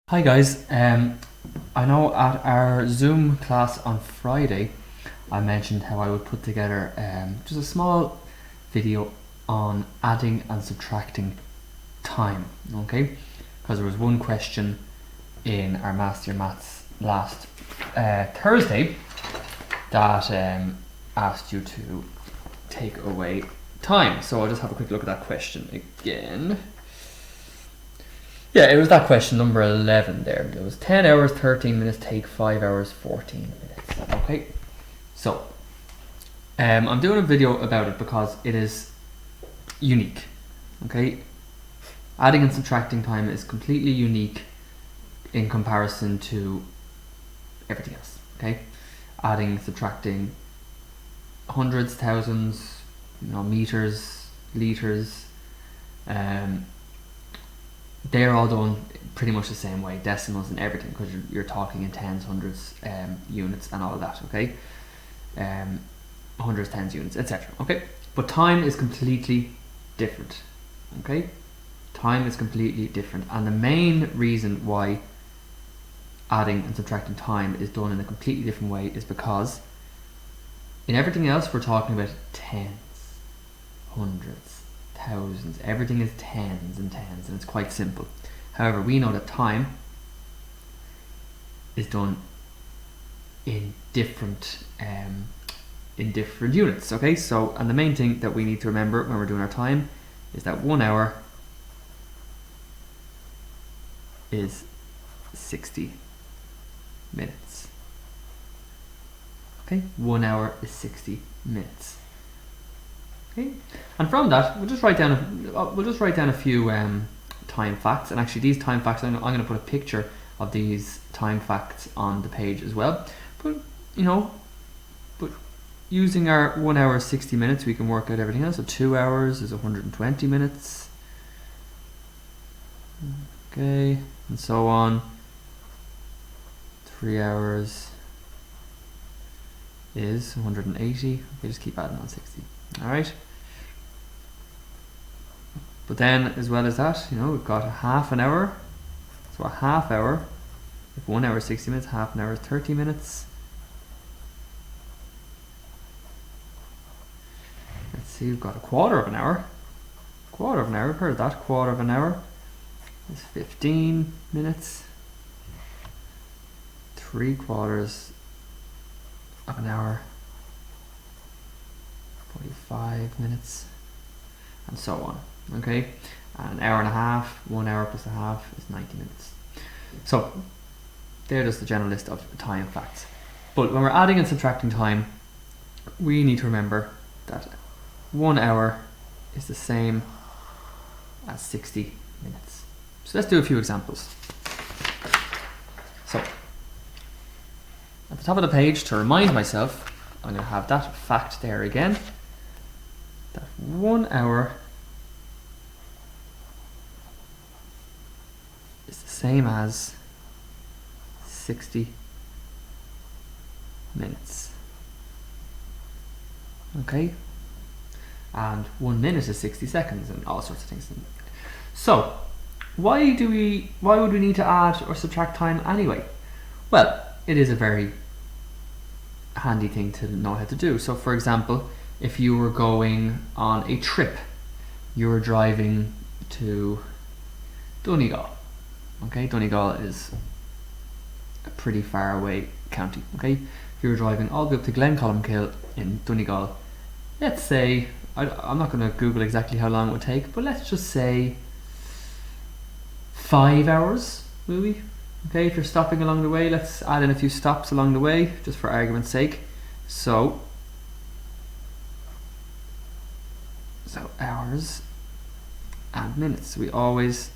Hi guys, I know at our Zoom class on Friday I mentioned how I would put together just a small video on adding and subtracting time, okay? Because there was one question in our Master Maths last Thursday that asked you to take away time. So I'll just have a quick look at that question again. Yeah, it was that question number 11 there. It was 10 hours, 13 minutes, take 5 hours, 14 minutes. Okay, so I'm doing a video about it because it is unique. Okay, adding and subtracting time is completely unique in comparison to everything else. Okay, adding, subtracting hundreds, thousands, meters, liters, they're all done pretty much the same way, decimals and everything, because you're talking in tens, hundreds, units and all of that, okay? Hundreds, tens, units, etc. Okay, but time is completely different, okay? Time is completely different, and the main reason why adding and subtracting time is done in a completely different way is because in everything else we're talking about tens, hundreds, thousands. Everything is tens and tens, and it's quite simple. However, we know that time is done in different units. Okay, so and the main thing that we need to remember when we're doing our time is that 1 hour is 60 minutes. Okay, 1 hour is 60 minutes. Okay. And from that, we'll just write down a few time facts. And actually, these time facts, I'm going to put a picture of these time facts on the page as well. But but using our 1 hour 60 minutes, we can work out everything else. So 2 hours is 120 minutes. Okay, and so on. 3 hours is 180. Okay, just keep adding on 60. All right. But then, as well as that, we've got a half an hour. So a half hour, if 1 hour is 60 minutes, half an hour is 30 minutes. Let's see, we've got a quarter of an hour. Quarter of an hour, we've heard of that. Quarter of an hour is 15 minutes. 3/4 of an hour, 45 minutes, and so on. Okay, and an hour and a half, 1 hour plus a half is 90 minutes. So they're just the general list of time facts. But when we're adding and subtracting time, we need to remember that 1 hour is the same as 60 minutes. So let's do a few examples. So at the top of the page, to remind myself, I'm going to have that fact there again, that 1 hour is the same as 60 minutes. Okay, and 1 minute is 60 seconds and all sorts of things. So why would we need to add or subtract time anyway? Well, it is a very handy thing to know how to do. So for example, if you were going on a trip, you were driving to Donegal. Okay, Donegal is a pretty far away county. Okay, if you were driving all the way up to Glencolmkill in Donegal, let's say, I'm not going to Google exactly how long it would take, but let's just say 5 hours, will we? Okay, if you're stopping along the way, let's add in a few stops along the way, just for argument's sake. So hours and minutes. We always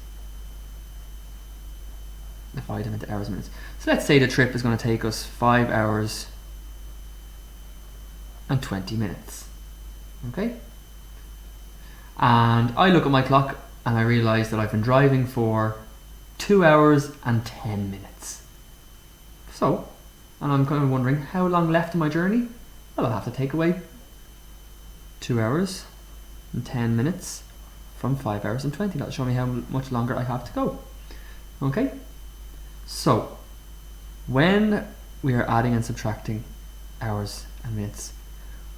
divide them into hours and minutes. So let's say the trip is going to take us 5 hours and 20 minutes. Okay? And I look at my clock and I realize that I've been driving for 2 hours and 10 minutes. So, and I'm kind of wondering how long left in my journey? Well, I'll have to take away 2 hours and 10 minutes from 5 hours and 20. That'll show me how much longer I have to go. Okay? So when we are adding and subtracting hours and minutes,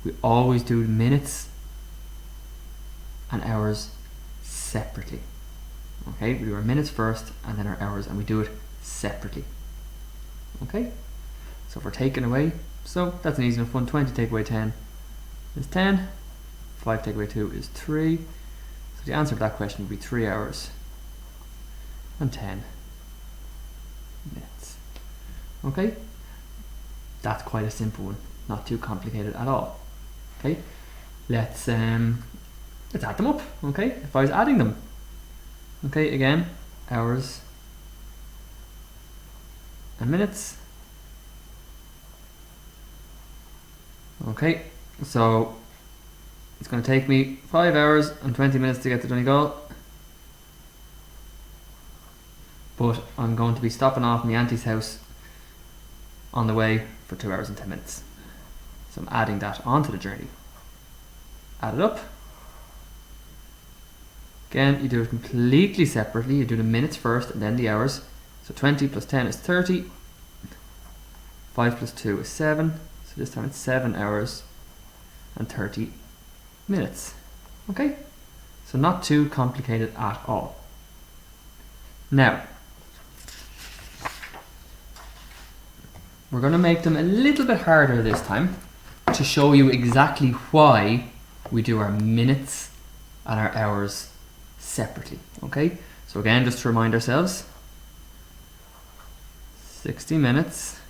we always do minutes and hours separately. Okay, we do our minutes first and then our hours, and we do it separately. Okay, so if we're taking away, so that's an easy enough one. 20 take away 10 is 10. 5 take away 2 is 3. So the answer to that question would be 3 hours and 10 minutes. Okay, that's quite a simple one, not too complicated at all. Okay, let's add them up. Okay, if I was adding them, okay, again, hours and minutes. Okay, so it's going to take me 5 hours and 20 minutes to get to Donegal, but I'm going to be stopping off in my auntie's house on the way for 2 hours and 10 minutes. So I'm adding that onto the journey. Add it up. Again, you do it completely separately. You do the minutes first and then the hours. So 20 plus 10 is 30. 5 plus 2 is 7. So this time it's 7 hours and 30 minutes. Okay? So not too complicated at all. Now, we're going to make them a little bit harder this time to show you exactly why we do our minutes and our hours separately. Okay? So again, just to remind ourselves, 60 minutes.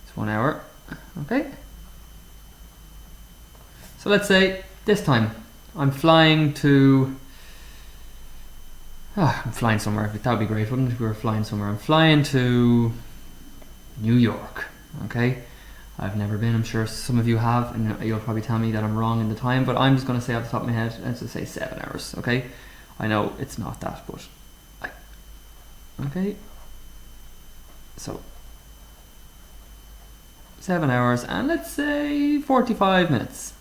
It's 1 hour. Okay? So let's say this time I'm flying to... I'm flying somewhere. That would be great, wouldn't it, if we were flying somewhere? I'm flying to New York. Okay? I've never been. I'm sure some of you have, and you'll probably tell me that I'm wrong in the time, but I'm just going to say off the top of my head, let's just say 7 hours. Okay? I know it's not that, but... Okay? So... 7 hours, and let's say 45 minutes.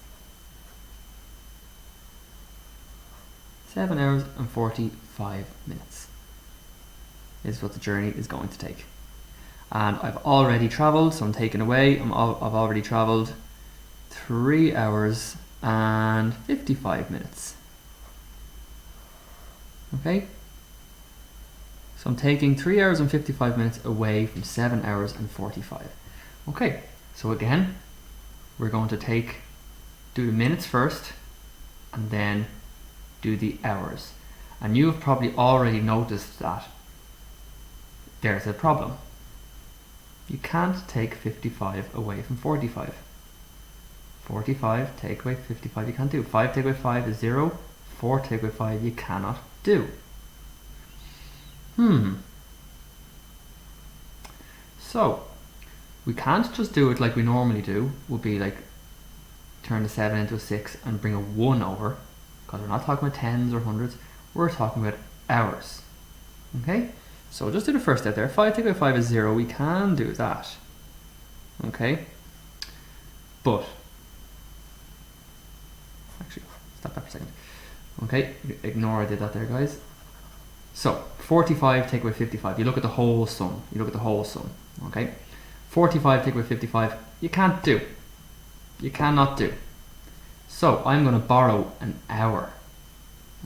7 hours and 45 minutes is what the journey is going to take. And I've already travelled, so I'm taking away, I've already travelled 3 hours and 55 minutes. Okay? So I'm taking 3 hours and 55 minutes away from 7 hours and 45. Okay, so again, we're going to do the minutes first and then do the hours. And you have probably already noticed that there's a problem. You can't take 55 away from 45. 45 take away 55 you can't do. 5 take away 5 is 0. 4 take away 5 you cannot do. So we can't just do it like we normally do. Would be like turn the 7 into a 6 and bring a 1 over, because we're not talking about tens or hundreds, we're talking about hours. Okay, so just do the first step there. 5 take away 5 is 0. We can do that. Okay, but actually stop that for a second. Okay, ignore I did that there, guys. So 45 take away 55, you look at the whole sum. Okay, 45 take away 55 you can't do. You cannot do. So I'm going to borrow an hour.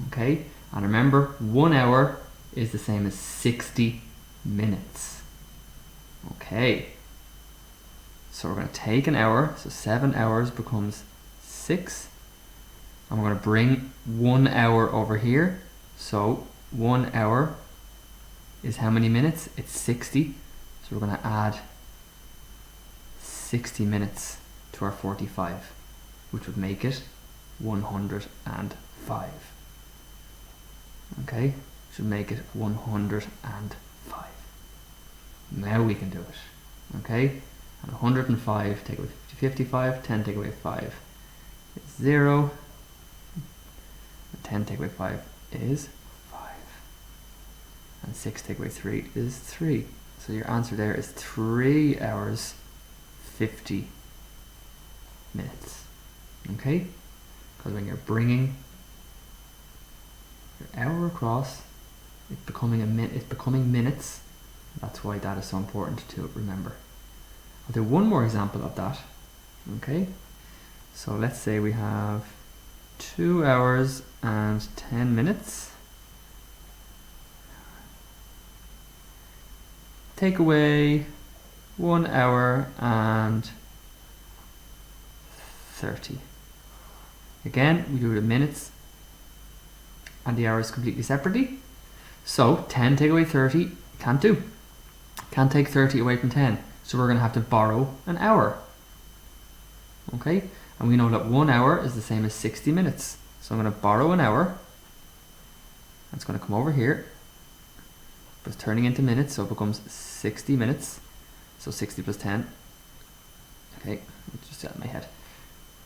Okay, and remember 1 hour is the same as 60 minutes. Okay, so we're going to take an hour, so 7 hours becomes 6, and we're going to bring 1 hour over here. So 1 hour is how many minutes? It's 60. So we're going to add 60 minutes to our 45, which would make it 105. Okay, should make it 105. Now we can do it. Okay, and 105 take away 55, 10 take away 5 is 0, and 10 take away 5 is 5, and 6 take away 3 is 3. So your answer there is 3 hours 50 minutes. Okay, because when you're bringing your hour across, It's becoming minutes. That's why that is so important to remember. I'll do one more example of that. Okay, so let's say we have 2 hours and 10 minutes. Take away 1 hour and 30. Again, we do the minutes and the hours completely separately. So 10 take away 30, can't do. Can't take 30 away from 10. So we're going to have to borrow an hour. Okay, and we know that 1 hour is the same as 60 minutes. So I'm going to borrow an hour. It's going to come over here. But it's turning into minutes, so it becomes 60 minutes. So 60 plus 10. Okay, just out of my head.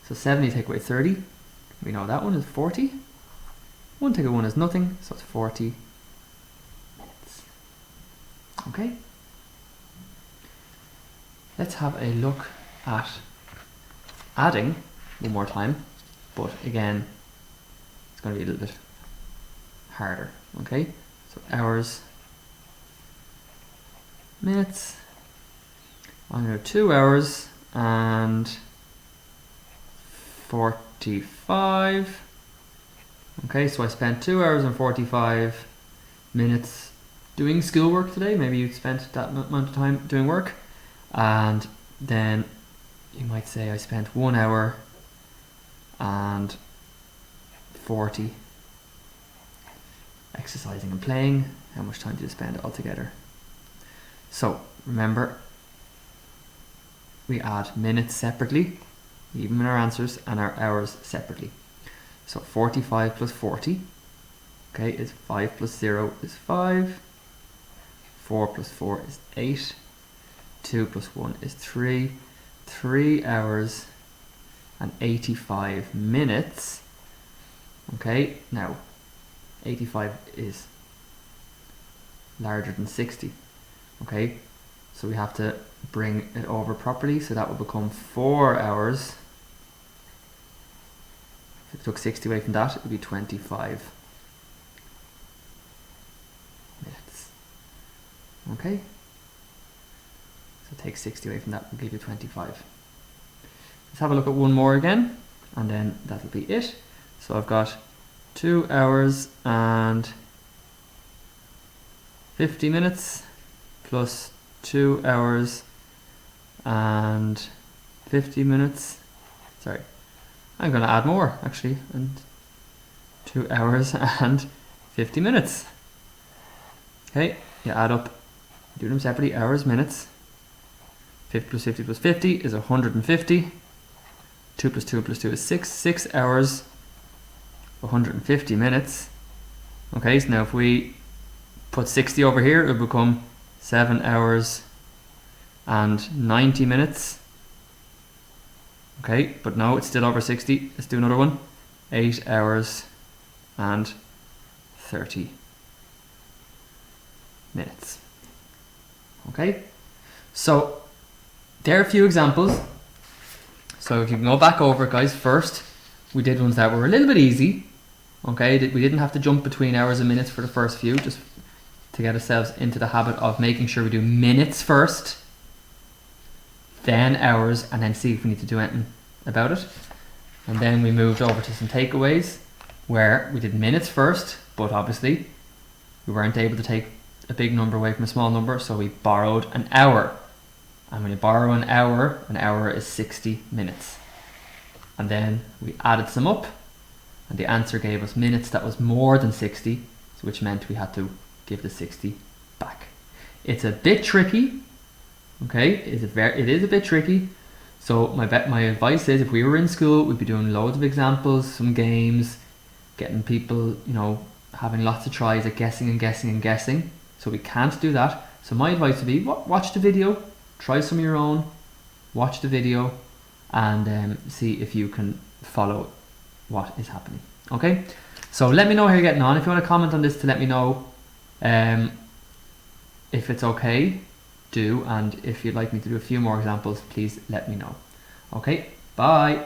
So 70 take away 30. We know that one is 40. 1 take away 1 is nothing, so it's 40 minutes. Okay. Let's have a look at adding one more time, but again, it's going to be a little bit harder. Okay, so hours, minutes. I'm going to do 2 hours and 45. Okay, so I spent 2 hours and 45 minutes doing schoolwork today. Maybe you spent that amount of time doing work. And then you might say I spent 1 hour and 40 exercising and playing. How much time did you spend altogether? So remember, we add minutes separately, even in our answers, and our hours separately. So 45 plus 40, okay, is 5 plus 0 is 5. 4 plus 4 is 8. 2 plus 1 is 3. 3 hours and 85 minutes. Okay, now 85 is larger than 60. Okay, so we have to bring it over properly, so that will become 4 hours. If we took 60 away from that, it would be 25 minutes. Okay, so take 60 away from that, we'll give you 25. Let's have a look at one more again, and then that'll be it. So I've got 2 hours and 50 minutes plus 2 hours and 50 minutes. Sorry, I'm going to add more actually, and 2 hours and 50 minutes. Okay, you add up, do them separately, hours, minutes. 50 plus 50 plus 50 is 150. 2 plus 2 plus 2 is 6. 6 hours, 150 minutes. Okay, so now if we put 60 over here, it would become 7 hours and 90 minutes. Okay, but no, it's still over 60. Let's do another one. 8 hours and 30 minutes. Okay, so there are a few examples. So if you can go back over it, guys, first we did ones that were a little bit easy. Okay, we didn't have to jump between hours and minutes for the first few, just to get ourselves into the habit of making sure we do minutes first, then hours, and then see if we need to do anything about it. And then we moved over to some takeaways where we did minutes first, but obviously we weren't able to take a big number away from a small number, so we borrowed an hour. And when you borrow an hour is 60 minutes. And then we added some up, and the answer gave us minutes that was more than 60, which meant we had to give the 60 back. It's a bit tricky, okay? It is a bit tricky. So my advice is, if we were in school, we'd be doing loads of examples, some games, getting people, you know, having lots of tries at guessing and guessing and guessing. So we can't do that. So my advice would be, watch the video, try some of your own, watch the video, and see if you can follow what is happening. Okay, so let me know how you're getting on. If you want to comment on this to let me know if it's okay, do, and if you'd like me to do a few more examples, please let me know. Okay, bye.